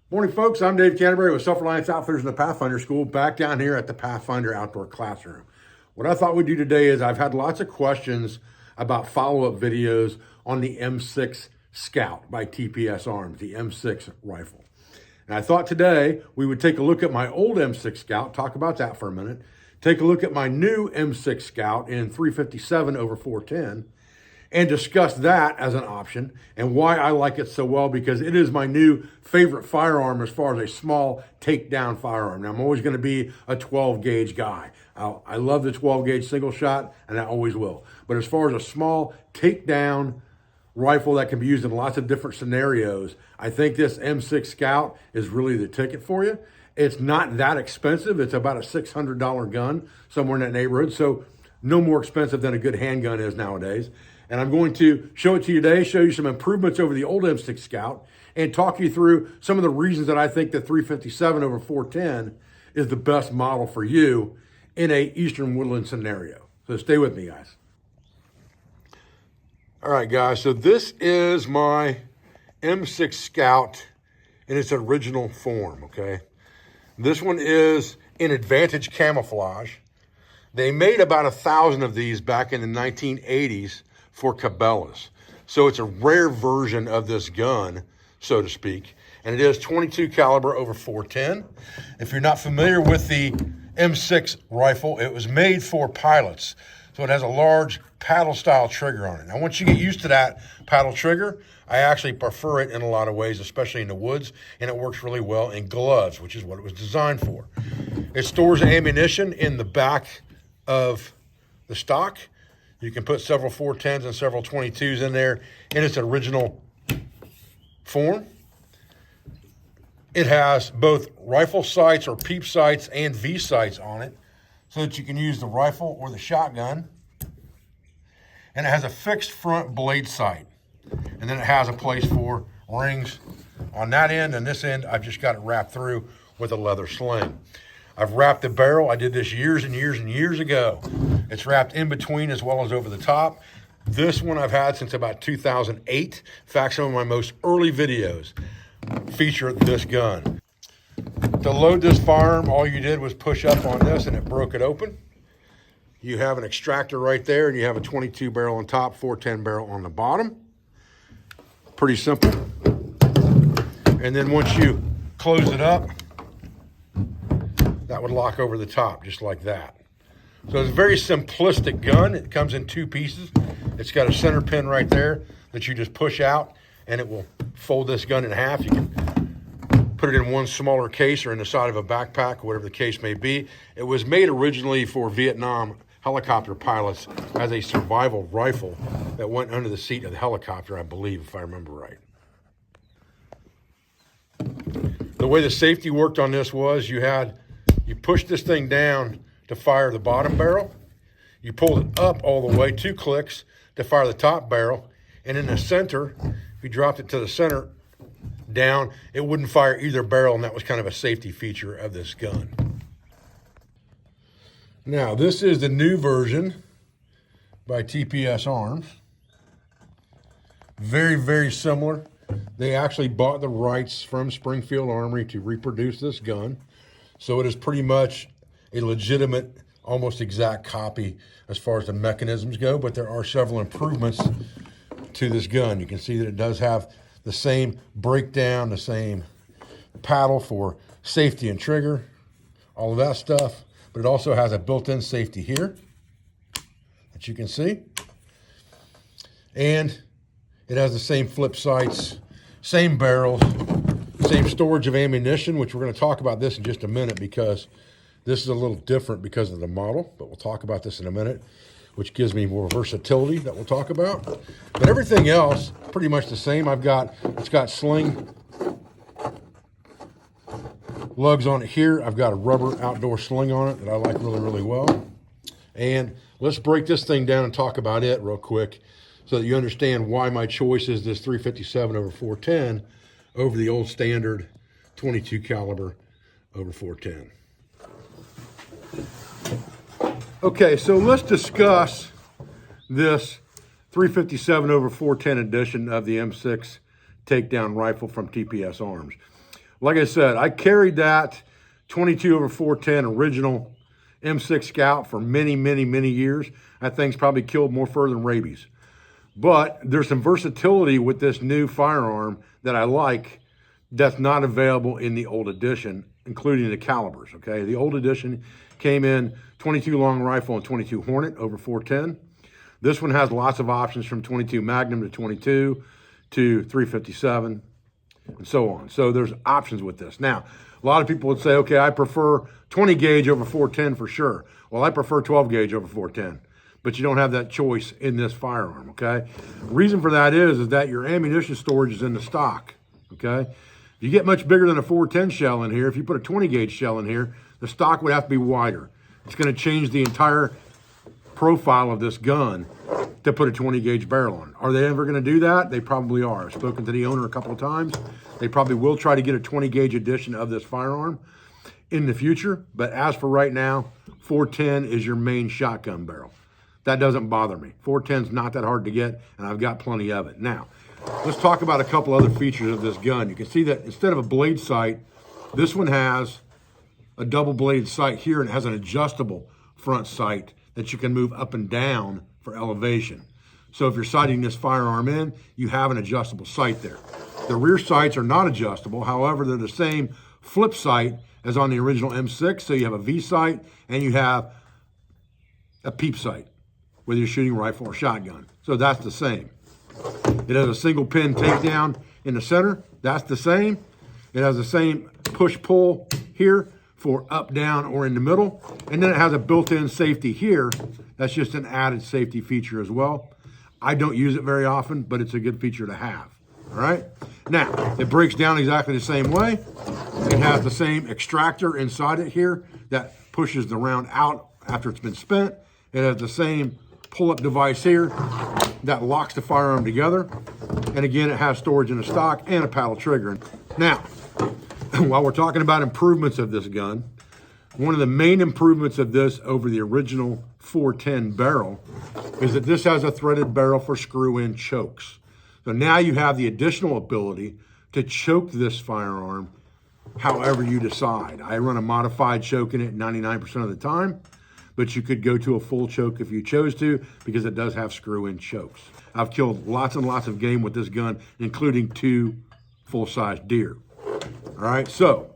Morning, folks. I'm Dave Canterbury with Self-Reliance Outfitters in the Pathfinder School, back down here at the Pathfinder Outdoor Classroom. What I thought we'd do today is I've had lots of questions about follow-up videos on the M6 Scout by TPS Arms, the M6 rifle. And I thought today we would take a look at my old M6 Scout, talk about that for a minute, take a look at my new M6 Scout in 357 over 410, and discuss that as an option and why I like it so well, because it is my new favorite firearm as far as a small takedown firearm. Now, I'm always going to be a 12 gauge guy. I love the 12 gauge single shot, and I always will. But as far as a small takedown rifle that can be used in lots of different scenarios, I think this M6 Scout is really the ticket for you. It's not that expensive. It's about a $600 gun, somewhere in that neighborhood. So no more expensive than a good handgun is nowadays. And I'm going to show it to you today, show you some improvements over the old M6 Scout, and talk you through some of the reasons that I think the 357 over 410 is the best model for you in a eastern woodland scenario. So stay with me, guys. All right, guys, so this is my M6 Scout in its original form, okay? This one is in Advantage camouflage. They made about 1,000 of these back in the 1980s for Cabela's. So it's a rare version of this gun, so to speak. And it is 22 caliber over 410. If you're not familiar with the M6 rifle, it was made for pilots. So it has a large paddle style trigger on it. Now, once you get used to that paddle trigger, I actually prefer it in a lot of ways, especially in the woods, and it works really well in gloves, which is what it was designed for. It stores ammunition in the back of the stock. You can put several 410s and several 22s in there in its original form. It has both rifle sights or peep sights and V sights on it so that you can use the rifle or the shotgun. And it has a fixed front blade sight. And then it has a place for rings on that end, and this end I've just got it wrapped through with a leather sling. I've wrapped the barrel. I did this years and years and years ago. It's wrapped in between as well as over the top. This one I've had since about 2008. In fact, some of my most early videos feature this gun. To load this firearm, all you did was push up on this and it broke it open. You have an extractor right there, and you have a 22 barrel on top, 410 barrel on the bottom. Pretty simple. And then once you close it up, that would lock over the top just like that. So it's a very simplistic gun. It comes in two pieces. It's got a center pin right there that you just push out, and it will fold this gun in half. You can put it in one smaller case or in the side of a backpack, whatever the case may be. It was made originally for Vietnam helicopter pilots as a survival rifle that went under the seat of the helicopter, I believe, if I remember right. The way the safety worked on this was you pushed this thing down to fire the bottom barrel. You pulled it up all the way, 2 clicks, to fire the top barrel. And in the center, if you dropped it to the center down, it wouldn't fire either barrel, and that was kind of a safety feature of this gun. Now, this is the new version by TPS Arms. Very, very similar. They actually bought the rights from Springfield Armory to reproduce this gun. So it is pretty much a legitimate, almost exact copy as far as the mechanisms go, but there are several improvements to this gun. You can see that it does have the same breakdown, the same paddle for safety and trigger, all of that stuff, but it also has a built-in safety here that you can see. And it has the same flip sights, same barrels, same storage of ammunition, which we're going to talk about this in just a minute because this is a little different because of the model, but we'll talk about this in a minute, which gives me more versatility that we'll talk about. But everything else, pretty much the same. It's got sling lugs on it here. I've got a rubber outdoor sling on it that I like really, really well. And let's break this thing down and talk about it real quick so that you understand why my choice is this 357 over 410 over the old standard 22 caliber over 410. Okay, so let's discuss this 357 over 410 edition of the M6 Takedown rifle from TPS Arms. like I said, I carried that 22/410 original M6 Scout for many, many, many years. That thing's probably killed more fur than rabies. But there's some versatility with this new firearm that I like that's not available in the old edition, including the calibers, okay? The old edition came in 22 long rifle and 22 Hornet over 410. This one has lots of options from 22 Magnum to 22 to 357 and so on. So there's options with this. Now, a lot of people would say, okay, I prefer 20 gauge over 410 for sure. Well, I prefer 12 gauge over 410, but you don't have that choice in this firearm, okay? Reason for that is that your ammunition storage is in the stock, okay? If you get much bigger than a 410 shell in here, if you put a 20 gauge shell in here, the stock would have to be wider. It's gonna change the entire profile of this gun to put a 20 gauge barrel on. Are they ever gonna do that? They probably are. I've spoken to the owner a couple of times. They probably will try to get a 20 gauge edition of this firearm in the future, but as for right now, 410 is your main shotgun barrel. That doesn't bother me. 410 is not that hard to get, and I've got plenty of it. Now, let's talk about a couple other features of this gun. You can see that instead of a blade sight, this one has a double blade sight here, and it has an adjustable front sight that you can move up and down for elevation. So if you're sighting this firearm in, you have an adjustable sight there. The rear sights are not adjustable. However, they're the same flip sight as on the original M6. So you have a V sight and you have a peep sight, whether you're shooting rifle or shotgun. So that's the same. It has a single pin takedown in the center. That's the same. It has the same push-pull here for up, down, or in the middle. And then it has a built-in safety here. That's just an added safety feature as well. I don't use it very often, but it's a good feature to have. All right. Now, it breaks down exactly the same way. It has the same extractor inside it here that pushes the round out after it's been spent. It has the same pull-up device here that locks the firearm together. And again, it has storage in the stock and a paddle trigger. Now, while we're talking about improvements of this gun, one of the main improvements of this over the original 410 barrel is that this has a threaded barrel for screw-in chokes. So now you have the additional ability to choke this firearm however you decide. I run a modified choke in it 99% of the time, but you could go to a full choke if you chose to because it does have screw-in chokes. I've killed lots and lots of game with this gun, including 2 full-size deer. All right, so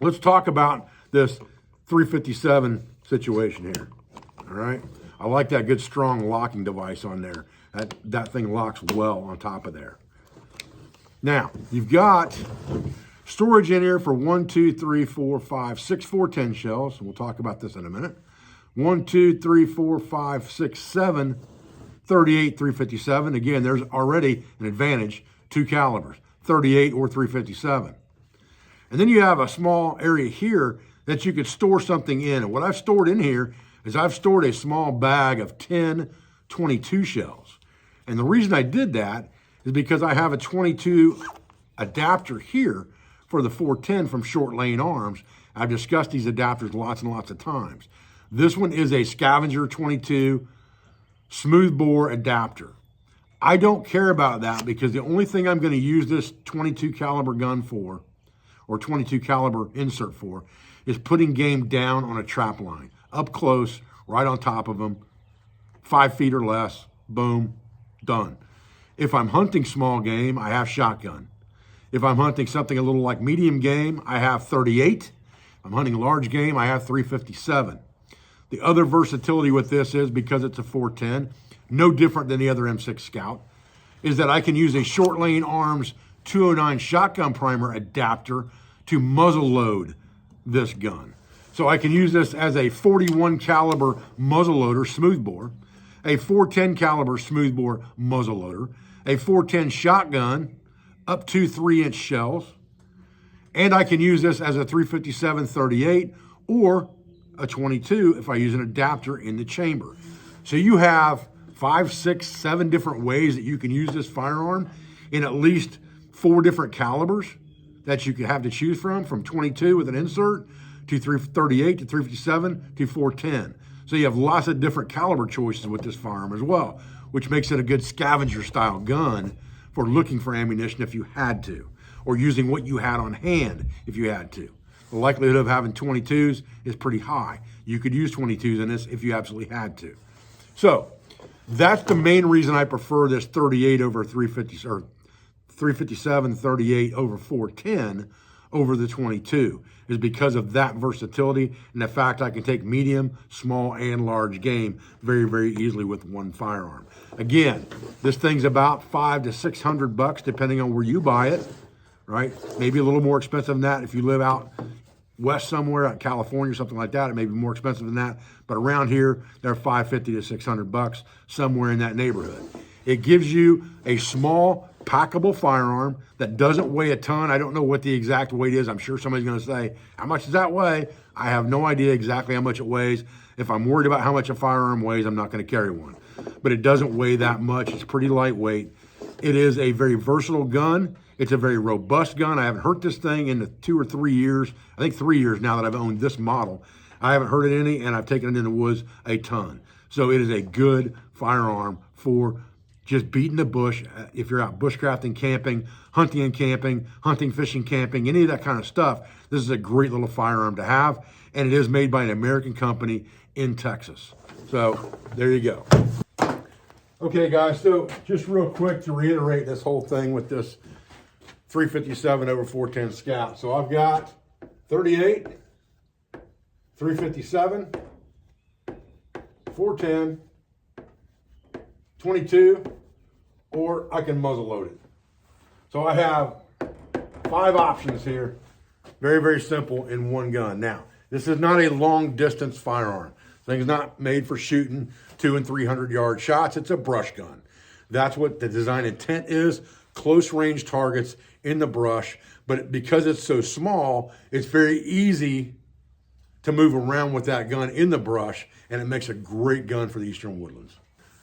let's talk about this 357 situation here. All right, I like that good strong locking device on there. That thing locks well on top of there. Now, you've got storage in here for 1, 2, 3, 4, 5, 6 410 shells. We'll talk about this in a minute. 1, 2, 3, 4, 5, 6, 7, 38, 357. Again, there's already an advantage, 2 calibers, 38 or 357. And then you have a small area here that you could store something in. And what I've stored in here is I've stored a small bag of 10 22 shells. And the reason I did that is because I have a 22 adapter here for the 410 from Short Lane Arms. I've discussed these adapters lots and lots of times. This one is a Scavenger 22 smoothbore adapter. I don't care about that because the only thing I'm going to use this 22 caliber gun for, or 22 caliber insert for, is putting game down on a trap line, up close, right on top of them, 5 feet or less, boom, done. If I'm hunting small game, I have shotgun. If I'm hunting something a little like medium game, I have 38. If I'm hunting large game, I have 357. The other versatility with this is, because it's a 410, no different than the other M6 Scout, is that I can use a Short Lane Arms 209 shotgun primer adapter to muzzle load this gun. So I can use this as a 41 caliber muzzle loader smoothbore, a 410 caliber smoothbore muzzle loader, a 410 shotgun, up to 3-inch shells, and I can use this as a 357 38 or a 22 if I use an adapter in the chamber. So you have 5, 6, 7 different ways that you can use this firearm in at least 4 different calibers that you could have to choose from 22 with an insert to 338 to 357 to 410. So you have lots of different caliber choices with this firearm as well, which makes it a good scavenger style gun for looking for ammunition if you had to. or using what you had on hand if you had to. The likelihood of having 22s is pretty high. You could use 22s in this if you absolutely had to. So that's the main reason I prefer this 38 over 350 or 357, 38 over 410 over the 22 is because of that versatility and the fact I can take medium, small, and large game very, very easily with one firearm. Again, this thing's about $500 to $600 depending on where you buy it, right? Maybe a little more expensive than that if you live out west somewhere, out California or something like that. It may be more expensive than that, but around here, they're $550 to $600, somewhere in that neighborhood. It gives you a small, packable firearm that doesn't weigh a ton. I don't know what the exact weight is. I'm sure somebody's going to say, how much does that weigh? I have no idea exactly how much it weighs. If I'm worried about how much a firearm weighs, I'm not going to carry one. But it doesn't weigh that much. It's pretty lightweight. It is a very versatile gun. It's a very robust gun. I haven't hurt this thing in the 2 or 3 years. I think 3 years now that I've owned this model. I haven't hurt it any, and I've taken it in the woods a ton. So it is a good firearm for just beating the bush. If you're out bushcrafting, camping, hunting, fishing, camping, any of that kind of stuff, this is a great little firearm to have. And it is made by an American company in Texas. So there you go. Okay, guys, so just real quick to reiterate this whole thing with this 357 over 410 Scout. So I've got 38, 357, 410, 22, or I can muzzle load it. So I have 5 options here. Very, very simple in one gun. Now, this is not a long distance firearm. This thing's not made for shooting 200 and 300 yard shots. It's a brush gun. That's what the design intent is. Close range targets in the brush, but because it's so small, it's very easy to move around with that gun in the brush, and it makes a great gun for the Eastern Woodlands.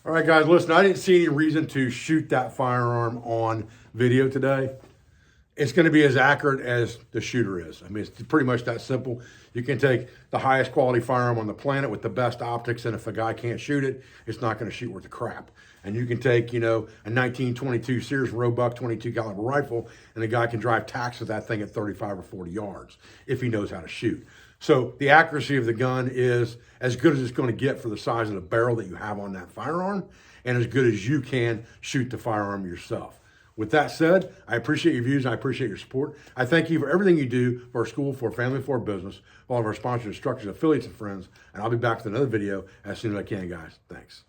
All right, guys, listen, I didn't see any reason to shoot that firearm on video today. It's going to be as accurate as the shooter is. I mean, it's pretty much that simple. You can take the highest quality firearm on the planet with the best optics, and if a guy can't shoot it, it's not going to shoot worth a crap. And you can take, you know, a 1922 Sears Roebuck 22 caliber rifle, and a guy can drive tacks with that thing at 35 or 40 yards if he knows how to shoot. So the accuracy of the gun is as good as it's going to get for the size of the barrel that you have on that firearm, and as good as you can shoot the firearm yourself. With that said, I appreciate your views. I appreciate your support. I thank you for everything you do for our school, for our family, for our business, for all of our sponsors, instructors, affiliates, and friends. And I'll be back with another video as soon as I can, guys. Thanks.